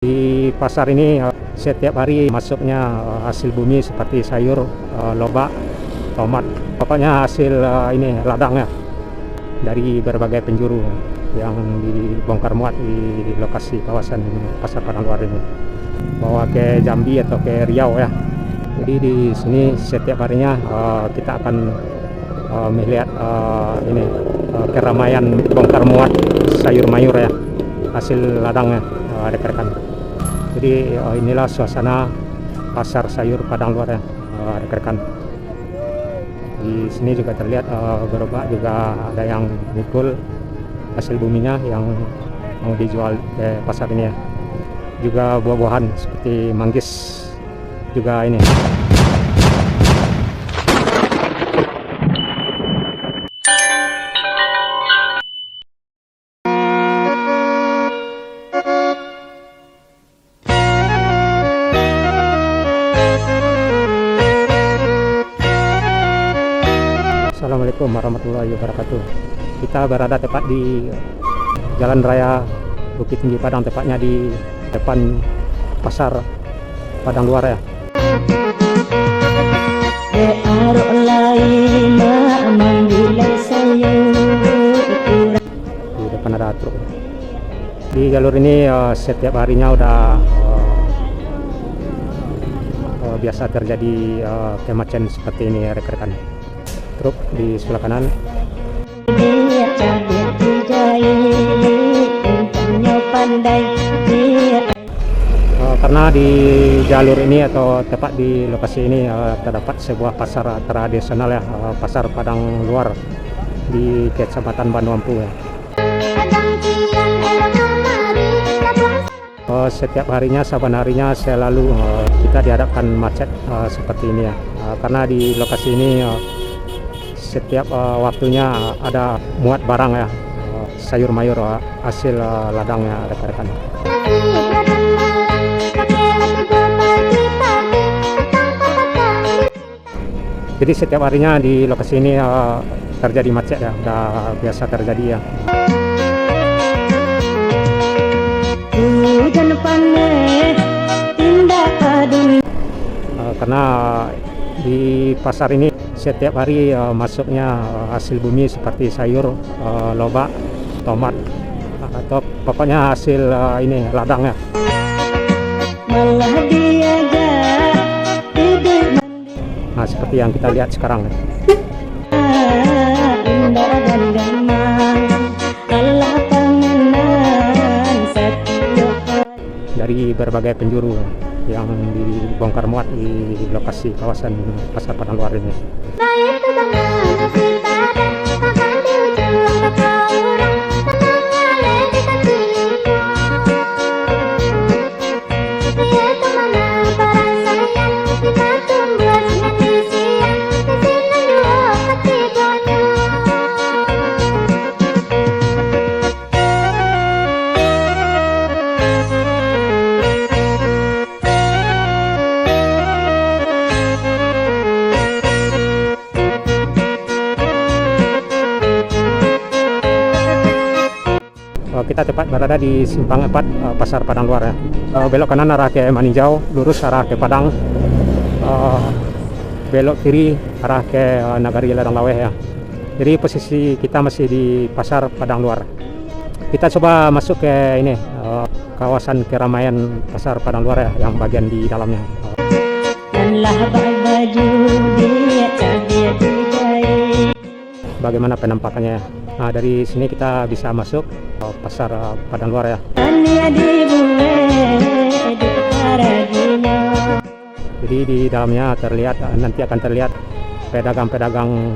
Di pasar ini setiap hari masuknya hasil bumi seperti sayur, lobak, tomat, pokoknya hasil ini ladang ya dari berbagai penjuru yang dibongkar muat di lokasi kawasan Pasar Padang Luar ini, bawa ke Jambi atau ke Riau ya. Jadi di sini setiap harinya kita akan melihat ini keramaian bongkar muat sayur mayur ya, hasil ladangnya rekan-rekan. Jadi inilah suasana pasar sayur Padang Luar ya rekan-rekan. Di sini juga terlihat gerobak juga ada yang mikul hasil buminya yang mau dijual ke pasar ini ya. Juga buah-buahan seperti manggis juga ini. Assalamualaikum warahmatullahi wabarakatuh. Kita berada tepat di Jalan Raya Bukit Tinggi Padang, tepatnya di depan Pasar Padang Luar ya. Di depan ada truk. Di jalur ini setiap harinya udah biasa terjadi kemacetan seperti ini ya rekan-rekan. Truk di sebelah kanan. Karena di jalur ini atau tepat di lokasi ini terdapat sebuah pasar tradisional ya, Pasar Padang Luar di Kecamatan Banduampu ya. Setiap harinya, saban harinya selalu kita dihadapkan macet seperti ini ya, karena di lokasi ini setiap waktunya ada muat barang ya, sayur mayur hasil ladangnya rekan-rekan. Jadi setiap harinya di lokasi ini terjadi macet ya, udah biasa terjadi ya. Karena di pasar ini setiap hari masuknya hasil bumi seperti sayur, lobak, tomat, atau pokoknya hasil ini ladang ya. Nah, seperti yang kita lihat sekarang. Dari berbagai penjuru yang dibongkar muat di lokasi kawasan Pasar Padang Luar ini. Kita tepat berada di simpang 4 Pasar Padang Luar ya. Belok kanan arah ke Maninjau, lurus arah ke Padang, belok kiri arah ke Nagari Ladang Laweh ya. Jadi posisi kita masih di Pasar Padang Luar. Kita coba masuk ke ini kawasan keramaian Pasar Padang Luar ya, yang bagian di dalamnya. Bagaimana penampakannya? Nah, dari sini kita bisa masuk Pasar Padang Luar ya. Jadi di dalamnya terlihat, nanti akan terlihat pedagang-pedagang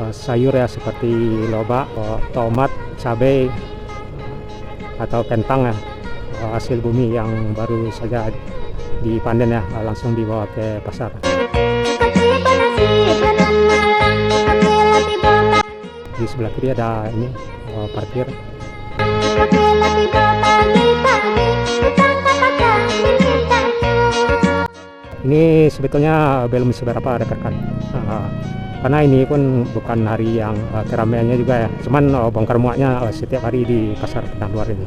sayur ya, seperti lobak, tomat, cabai, atau kentang ya, hasil bumi yang baru saja dipanen ya, langsung dibawa ke pasar. Di sebelah kiri ada ini parkir. Ini sebetulnya belum seberapa rekan-rekan, karena ini pun bukan hari yang keramaiannya juga ya, cuman bongkar muatnya setiap hari di Pasar Padang Luar ini.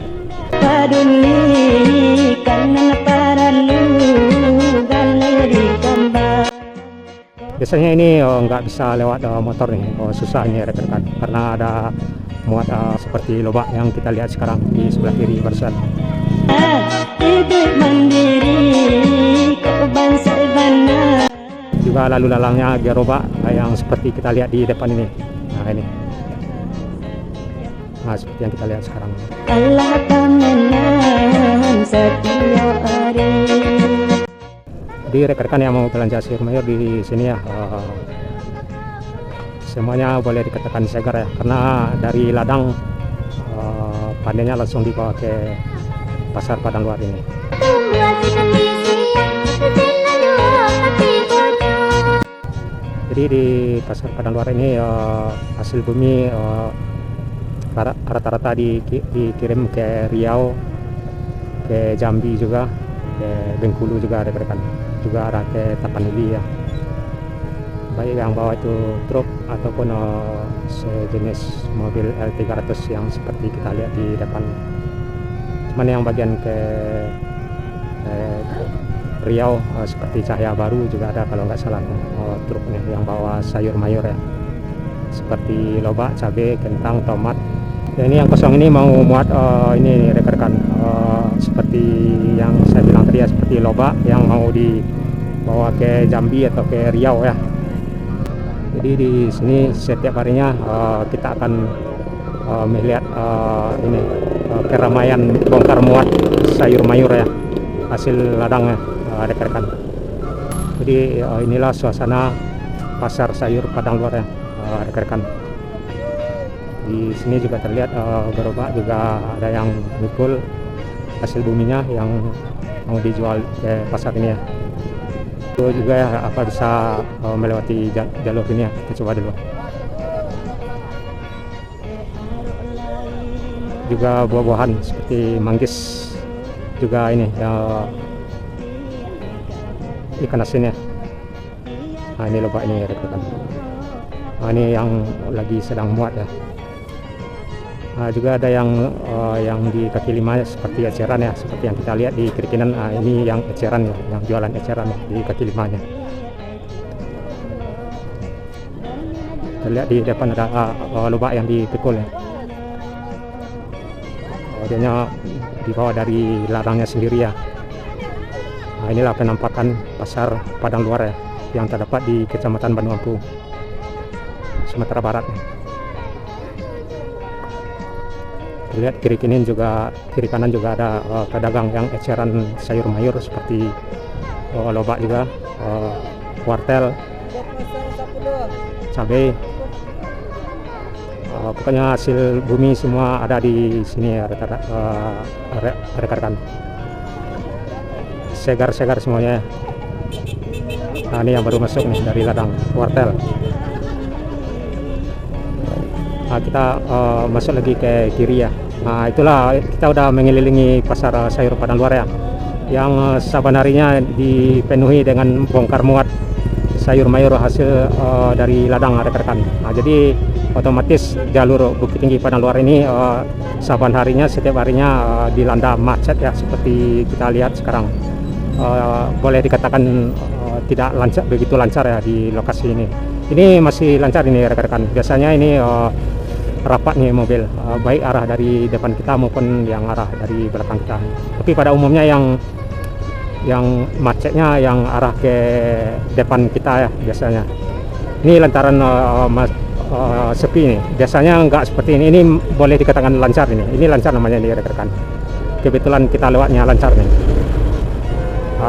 Biasanya ini nggak bisa lewat motor nih, susah ini rekan-rekan, karena ada muat seperti lobak yang kita lihat sekarang di sebelah kiri barusan. Juga lalu lalangnya gerobak yang seperti kita lihat di depan ini. Nah ini, nah seperti yang kita lihat sekarang. Jadi rekan-rekan yang mau belanja sayur mayur di sini ya, semuanya boleh dikatakan segar ya, karena dari ladang panennya langsung dibawa ke pasar Padang Luar ini. Jadi di pasar Padang Luar ini hasil bumi rata-rata dikirim ke Riau, ke Jambi juga, ke Bengkulu juga rekan-rekan, juga ada ke Tapanuli ya. Baik yang bawa itu truk ataupun sejenis mobil L300 yang seperti kita lihat di depan. Cuman yang bagian ke Riau seperti Cahaya Baru juga ada kalau nggak salah truknya yang bawa sayur mayur ya, seperti lobak, cabai, kentang, tomat. Ya, ini yang kosong ini mau muat ini rekan-rekan, seperti yang saya bilang tadi ya, seperti lobak yang mau dibawa ke Jambi atau ke Riau ya. Jadi di sini setiap harinya kita akan melihat ini keramaian bongkar muat sayur mayur ya, hasil ladangnya rekan-rekan. Jadi inilah suasana pasar sayur Padang Luar ya rekan-rekan. Di sini juga terlihat gerobak juga ada yang mikul hasil buminya yang mau dijual ke pasar ini ya. Itu juga ya, apa bisa melewati jalur ini ya, kita coba dulu. Juga buah-buahan seperti manggis, juga ini ikan asin ya. Nah ini lobak ini rekan-rekan. Nah ini yang lagi sedang muat ya. Nah, juga ada yang di kaki lima seperti eceran ya, seperti yang kita lihat di kiri kanan. Nah, ini yang eceran ya, yang jualan eceran ya, di kaki limanya. Terlihat di depan ada lobak yang dipikul ya. Dia dibawa dari ladangnya sendiri ya. Nah, inilah penampakan pasar Padang Luar ya, yang terdapat di Kecamatan Bandung Ampu, Sumatera Barat. Lihat kiri kanan juga ada pedagang yang eceran sayur mayur seperti lobak juga, wortel, cabai, pokoknya hasil bumi semua ada di sini ya rekan-rekan. Segar-segar semuanya. Nah ini yang baru masuk nih dari ladang wortel. Nah, kita masuk lagi ke kiri ya. Nah itulah kita udah mengelilingi pasar sayur Padang Luar ya, yang saban harinya dipenuhi dengan bongkar muat sayur mayur hasil dari ladang rekan-rekan. Nah jadi otomatis jalur Bukit Tinggi Padang Luar ini saban harinya, setiap harinya dilanda macet ya, seperti kita lihat sekarang. Boleh dikatakan tidak lancar, begitu lancar ya di lokasi ini. Ini masih lancar ini rekan-rekan. Biasanya ini rapat nih mobil, baik arah dari depan kita maupun yang arah dari belakang kita. Tapi pada umumnya yang macetnya yang arah ke depan kita ya biasanya. Ini lantaran sepi nih. Biasanya nggak seperti ini. Ini boleh dikatakan lancar ini. Ini lancar namanya nih rekan-rekan. Kebetulan kita lewatnya lancar nih.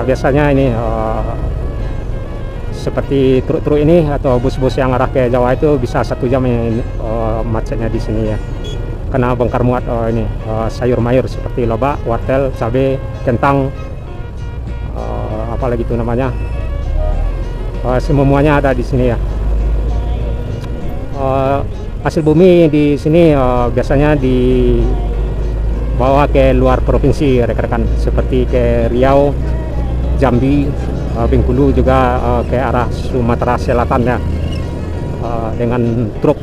Biasanya ini seperti truk-truk ini atau bus-bus yang arah ke Jawa itu bisa 1 jam ini macetnya di sini ya, karena bongkar muat ini sayur mayur seperti lobak, wortel, cabai, kentang, apalagi itu namanya, semuanya ada di sini ya. Hasil bumi di sini biasanya dibawa ke luar provinsi rekan-rekan, seperti ke Riau, Jambi, Bengkulu, juga ke arah Sumatera Selatan ya, dengan truk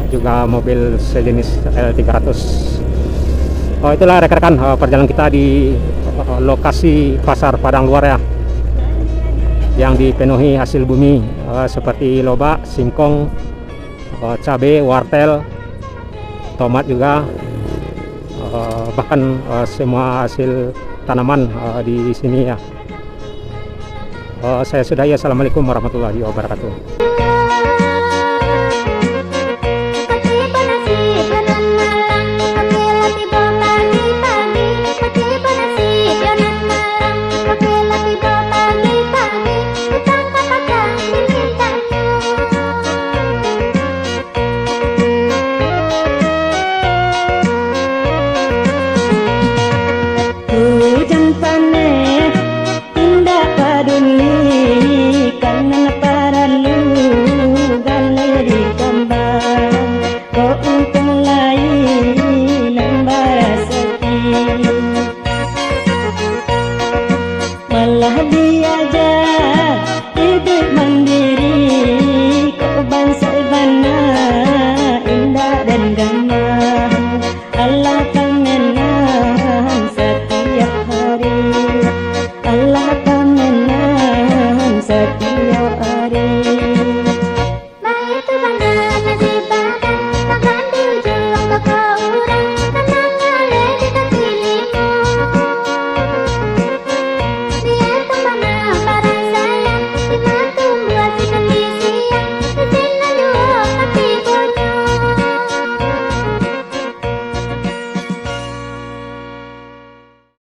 juga mobil sejenis L300. Itulah rekan-rekan perjalanan kita di lokasi pasar Padang Luar ya, yang dipenuhi hasil bumi seperti lobak, singkong, cabai, wortel, tomat juga, bahkan semua hasil tanaman di sini ya. Saya sudahi. Assalamualaikum warahmatullahi wabarakatuh. Hujan panen indah paduni kanan paralu galeri kembang ko untung lain barasati malah diajar hidup mandiri ko bangsa bana indah dan gamang Allah pengenang setiap hari, Allah pengenang setiap hari. Nah itu bangga.